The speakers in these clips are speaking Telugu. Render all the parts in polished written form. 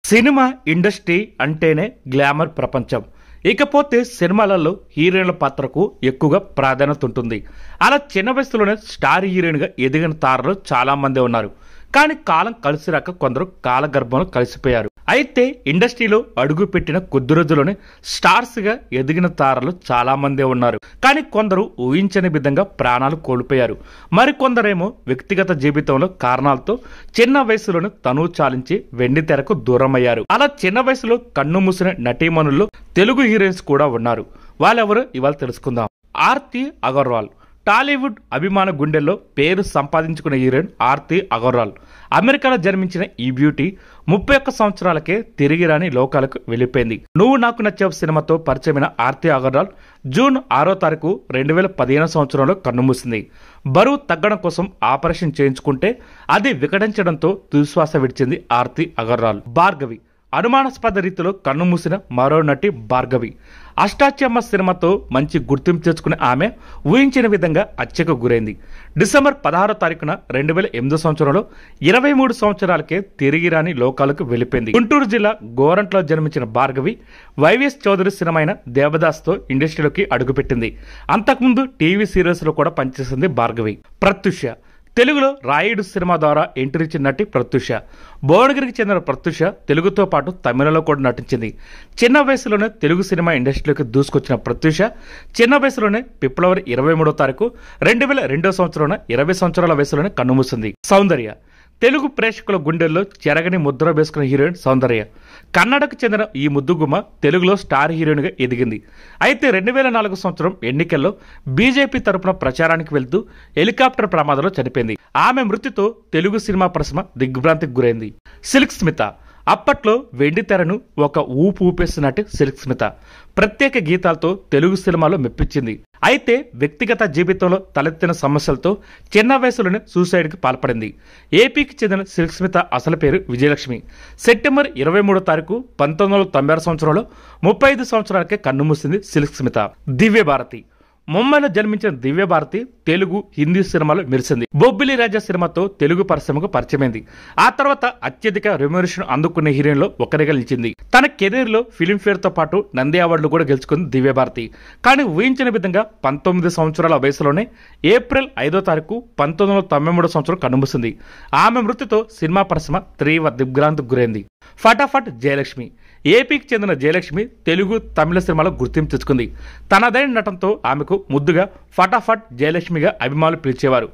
సినిమా ఇండస్ట్రీ అంటేనే గ్లామర్ ప్రపంచం. ఇకపోతే సినిమాలలో హీరోయిన్ల పాత్రకు ఎక్కువగా ప్రాధాన్యత ఉంటుంది. అలా చిన్న వయసులోనే స్టార్ హీరోయిన్గా ఎదిగిన తారలు చాలా మంది ఉన్నారు. కానీ కాలం కలిసి రాక కొందరు కాలగర్భంలో కలిసిపోయారు. అయితే ఇండస్ట్రీలో అడుగు పెట్టిన కొద్ది రోజుల్లోనే స్టార్స్ గా ఎదిగిన తారలు చాలా మంది ఉన్నారు. కానీ కొందరు ఊహించని విధంగా ప్రాణాలు కోల్పోయారు. మరికొందరేమో వ్యక్తిగత జీవితంలో కారణాలతో చిన్న వయసులోనే తనువు చాలించి వెండి తెరకు దూరమయ్యారు. అలా చిన్న వయసులో కన్ను మూసిన నటీమణుల్లో తెలుగు హీరోయిన్స్ కూడా ఉన్నారు. వాళ్ళెవరో ఇవాళ తెలుసుకుందాం. ఆర్తి అగర్వాల్ టాలీవుడ్ అభిమాన గుండెల్లో పేరు సంపాదించుకున్న హీరోయిన్ ఆర్తి అగర్వాల్. అమెరికాలో జన్మించిన ఈ బ్యూటీ 31 సంవత్సరాలకే తిరిగి రాని లోకాలకు వెళ్లిపోయింది. నువ్వు నాకు నచ్చావు సినిమాతో పరిచయమైన ఆర్తి అగర్వాల్ జూన్ 6వ తారీఖు 2015 సంవత్సరంలో కన్నుమూసింది. బరువు తగ్గడం కోసం ఆపరేషన్ చేయించుకుంటే అది వికటించడంతో తుదిశ్వాస విడిచింది ఆర్తి అగర్వాల్. భార్గవి అనుమానాస్పద రీతిలో కన్నుమూసిన మరో నటి భార్గవి. అష్టాచమ్మ సినిమాతో మంచి గుర్తింపు తెచ్చుకున్న ఆమె ఊహించిన విధంగా హత్యకు గురైంది. డిసెంబర్ 16వ తారీఖున 2008 సంవత్సరంలో 23 సంవత్సరాలకే తిరిగి రాని లోకాలకు వెళ్లిపోయింది. గుంటూరు జిల్లా గోరంట్లో జన్మించిన భార్గవి వైవిఎస్ చౌదరి సినిమా అయిన దేవదాస్తో ఇండస్ట్రీలోకి అడుగుపెట్టింది. అంతకుముందు టీవీ సీరియల్స్ లో కూడా పనిచేసింది భార్గవి. ప్రత్యూష తెలుగులో రాయుడు సినిమా ద్వారా ఎంట్రీ ఇచ్చిన నటి ప్రత్యూష. భువనగిరికి చెందిన ప్రత్యూష తెలుగుతో పాటు తమిళలో కూడా నటించింది. చిన్న వయసులోనే తెలుగు సినిమా ఇండస్ట్రీలోకి దూసుకొచ్చిన ప్రత్యూష చిన్న వయసులోనే ఫిబ్రవరి 23వ తారీఖు 2002 సంవత్సరంలో 20 సంవత్సరాల వయసులోనే కన్నుమూసింది. సౌందర్య తెలుగు ప్రేక్షకుల గుండెల్లో చెరగని ముద్ర వేసుకున్న హీరోయిన్ సౌందర్య. కన్నడకు చెందిన ఈ ముద్దుగుమ్మ తెలుగులో స్టార్ హీరోయిన్ గా ఎదిగింది. అయితే 2004 సంవత్సరం ఎన్నికల్లో బీజేపీ తరపున ప్రచారానికి వెళ్తూ హెలికాప్టర్ ప్రమాదంలో చనిపోయింది. ఆమె మృతితో తెలుగు సినిమా పరిశ్రమ దిగ్భ్రాంతికి గురైంది. సిల్క్ స్మిత అప్పట్లో వెండి తెరను ఒక ఊపు ఊపేస్తున్నట్టు సిల్క్ స్మిత ప్రత్యేక గీతాలతో తెలుగు సినిమాలో మెప్పించింది. అయితే వ్యక్తిగత జీవితంలో తలెత్తిన సమస్యలతో చిన్న వయసులోనే సూసైడ్ కి పాల్పడింది. ఏపీకి చెందిన సిల్క్ స్మిత అసలు పేరు విజయలక్ష్మి. సెప్టెంబర్ 23వ తారీఖు 1996 సంవత్సరంలో 35 సంవత్సరాలకే కన్నుమూసింది సిల్క్ స్మిత. దివ్యభారతి ముంబైలో జన్మించిన దివ్యభారతి తెలుగు హిందీ సినిమాలో మెరిసింది. బొబ్బిలి రాజా సినిమాతో తెలుగు పరిశ్రమకు పరిచయమైంది. ఆ తర్వాత అత్యధిక రెమ్యునరేషన్ అందుకునే హీరోయిన్ లో ఒకరిగా నిలిచింది. తన కెరీర్ లో ఫిల్మ్ఫేర్ తో పాటు నంది అవార్డులు కూడా గెలుచుకుంది దివ్యభారతి. కానీ ఊహించిన విధంగా 19 సంవత్సరాల వయసులోనే ఏప్రిల్ 5వ తారీఖు 1993 సంవత్సరం కన్నుమూసింది. ఆమె మృతితో సినిమా పరిశ్రమ తీవ్ర దిగ్భ్రాంతికి గురైంది. ఫటాఫట్ జయలక్ష్మి ఏపీకి చెందిన జయలక్ష్మి తెలుగు తమిళ సినిమాలో గుర్తింపు తెచ్చుకుంది. తనదైన నటనతో ఆమెకు ముద్దుగా ఫటాఫట్ జయలక్ష్మిగా అభిమానులు పిలిచేవారు.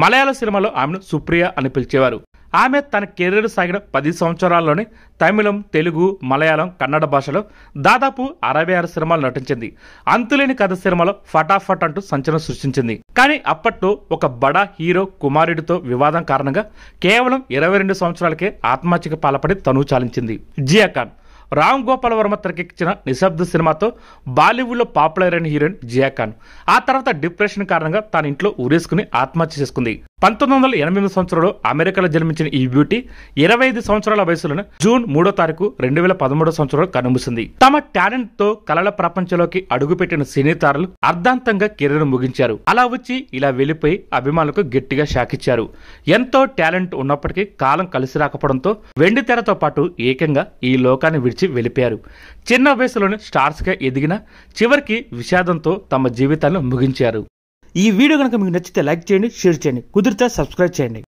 మలయాళ సినిమాలో ఆమెను సుప్రియ అని పిలిచేవారు. ఆమె తన కెరీర్ సాగిన 10 సంవత్సరాల్లోనే తమిళం, తెలుగు, మలయాళం, కన్నడ భాషలో దాదాపు 66 సినిమాలు నటించింది. అంతులేని కథ సినిమాలో ఫటాఫట్ అంటూ సంచలనం సృష్టించింది. కానీ అప్పట్లో ఒక బడా హీరో కుమారుడితో వివాదం కారణంగా కేవలం 22 సంవత్సరాలకే ఆత్మహత్యకు పాల్పడి తనువు చాలించింది. జియా ఖాన్ రామ్ గోపాల్ వర్మ తెరకెక్కించిన నిశ్శబ్ద సినిమాతో బాలీవుడ్ లో పాపులర్ అయిన హీరోయిన్ జియా ఖాన్. ఆ తర్వాత డిప్రెషన్ కారణంగా తన ఇంట్లో ఉరేసుకుని ఆత్మహత్య చేసుకుంది. 1988 సంవత్సరంలో అమెరికాలో జన్మించిన ఈ బ్యూటీ 25 సంవత్సరాల వయసులోనే జూన్ 3వ తారీఖు 2013 సంవత్సరంలో కన్నుమూసింది. తమ టాలెంట్ తో కళల ప్రపంచంలోకి అడుగుపెట్టిన సినీ తారలు అర్ధాంతంగా కెరీర్ ముగించారు. అలా వచ్చి ఇలా వెళ్లిపోయి అభిమానులకు గట్టిగా షాక్ ఇచ్చారు. ఎంతో టాలెంట్ ఉన్నప్పటికీ కాలం కలిసి రాకపోవడంతో వెండి తెరతో పాటు ఏకంగా ఈ లోకాన్ని విడిచి వెళ్లిపోయారు. చిన్న వయసులోనే స్టార్స్ గా ఎదిగిన చివరికి విషాదంతో తమ జీవితాలను ముగించారు. ఈ వీడియో కనుక మీకు నచ్చితే లైక్ చేయండి, షేర్ చేయండి, కుదిరితే సబ్స్క్రైబ్ చేయండి.